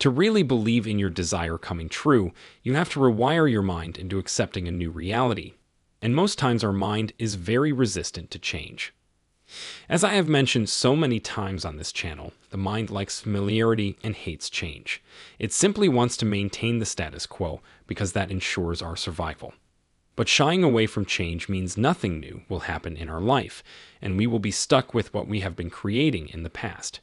To really believe in your desire coming true, you have to rewire your mind into accepting a new reality. And most times our mind is very resistant to change. As I have mentioned so many times on this channel, the mind likes familiarity and hates change. It simply wants to maintain the status quo because that ensures our survival. But shying away from change means nothing new will happen in our life, and we will be stuck with what we have been creating in the past.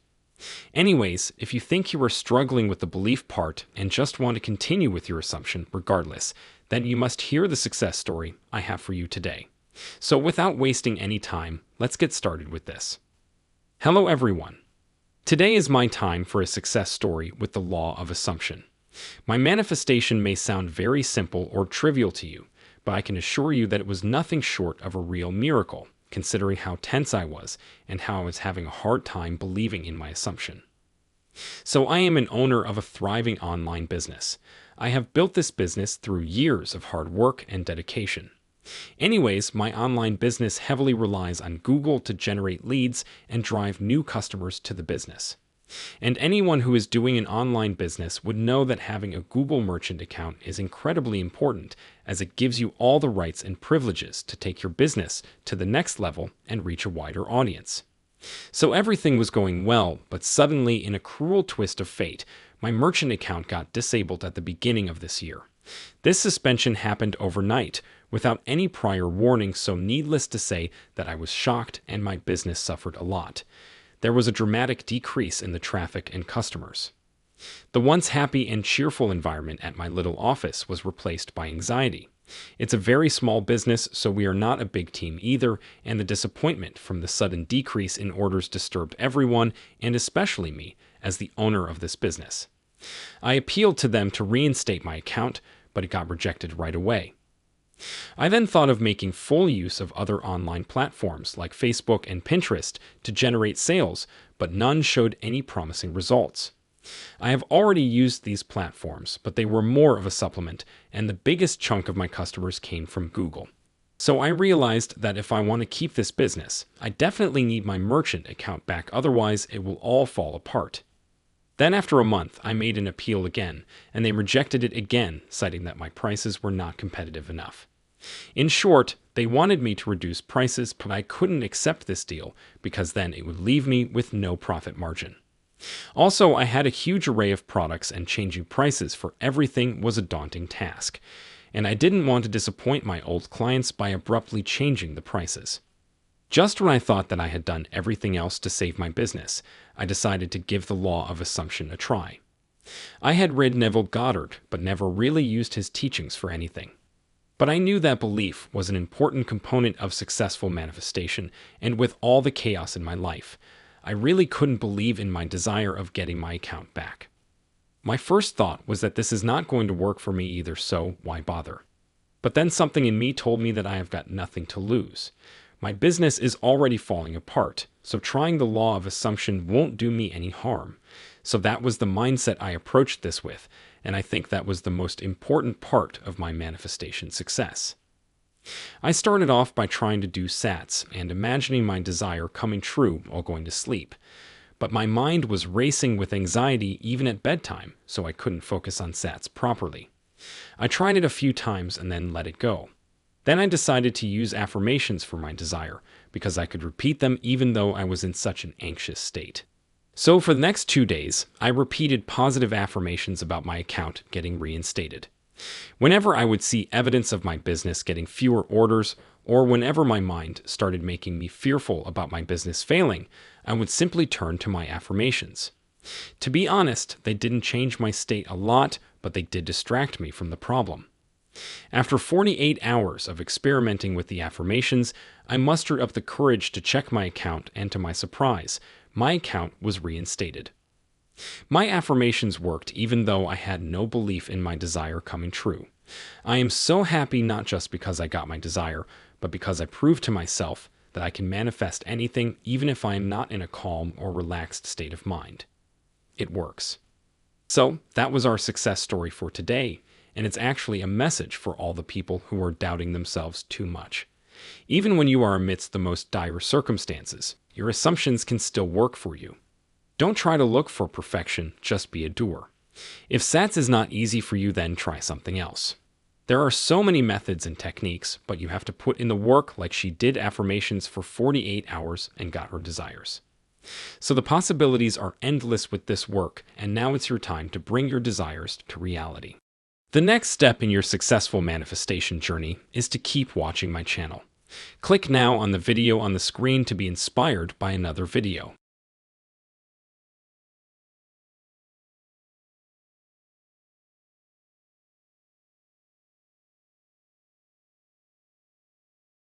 Anyways, if you think you are struggling with the belief part and just want to continue with your assumption regardless, then you must hear the success story I have for you today. So without wasting any time, let's get started with this. Hello everyone. Today is my time for a success story with the law of assumption. My manifestation may sound very simple or trivial to you, but I can assure you that it was nothing short of a real miracle, considering how tense I was and how I was having a hard time believing in my assumption. So I am an owner of a thriving online business. I have built this business through years of hard work and dedication. Anyways, my online business heavily relies on Google to generate leads and drive new customers to the business. And anyone who is doing an online business would know that having a Google merchant account is incredibly important, as it gives you all the rights and privileges to take your business to the next level and reach a wider audience. So everything was going well, but suddenly, in a cruel twist of fate, my merchant account got disabled at the beginning of this year. This suspension happened overnight, without any prior warning, so needless to say that I was shocked and my business suffered a lot. There was a dramatic decrease in the traffic and customers. The once happy and cheerful environment at my little office was replaced by anxiety. It's a very small business, so we are not a big team either, and the disappointment from the sudden decrease in orders disturbed everyone, and especially me, as the owner of this business. I appealed to them to reinstate my account, but it got rejected right away. I then thought of making full use of other online platforms like Facebook and Pinterest to generate sales, but none showed any promising results. I have already used these platforms, but they were more of a supplement, and the biggest chunk of my customers came from Google. So I realized that if I want to keep this business, I definitely need my merchant account back, otherwise it will all fall apart. Then after a month, I made an appeal again, and they rejected it again, citing that my prices were not competitive enough. In short, they wanted me to reduce prices, but I couldn't accept this deal because then it would leave me with no profit margin. Also, I had a huge array of products, and changing prices for everything was a daunting task, and I didn't want to disappoint my old clients by abruptly changing the prices. Just when I thought that I had done everything else to save my business, I decided to give the law of assumption a try. I had read Neville Goddard, but never really used his teachings for anything. But I knew that belief was an important component of successful manifestation, and with all the chaos in my life, I really couldn't believe in my desire of getting my account back. My first thought was that this is not going to work for me either, so why bother? But then something in me told me that I have got nothing to lose. My business is already falling apart, so trying the law of assumption won't do me any harm. So that was the mindset I approached this with, and I think that was the most important part of my manifestation success. I started off by trying to do sats and imagining my desire coming true while going to sleep. But my mind was racing with anxiety even at bedtime, so I couldn't focus on sats properly. I tried it a few times and then let it go. Then I decided to use affirmations for my desire, because I could repeat them even though I was in such an anxious state. So for the next 2 days, I repeated positive affirmations about my account getting reinstated. Whenever I would see evidence of my business getting fewer orders, or whenever my mind started making me fearful about my business failing, I would simply turn to my affirmations. To be honest, they didn't change my state a lot, but they did distract me from the problem. After 48 hours of experimenting with the affirmations, I mustered up the courage to check my account, and to my surprise, my account was reinstated. My affirmations worked even though I had no belief in my desire coming true. I am so happy not just because I got my desire, but because I proved to myself that I can manifest anything even if I am not in a calm or relaxed state of mind. It works. So that was our success story for today, and it's actually a message for all the people who are doubting themselves too much. Even when you are amidst the most dire circumstances, your assumptions can still work for you. Don't try to look for perfection, just be a doer. If SATS is not easy for you, then try something else. There are so many methods and techniques, but you have to put in the work like she did affirmations for 48 hours and got her desires. So the possibilities are endless with this work, and now it's your time to bring your desires to reality. The next step in your successful manifestation journey is to keep watching my channel. Click now on the video on the screen to be inspired by another video.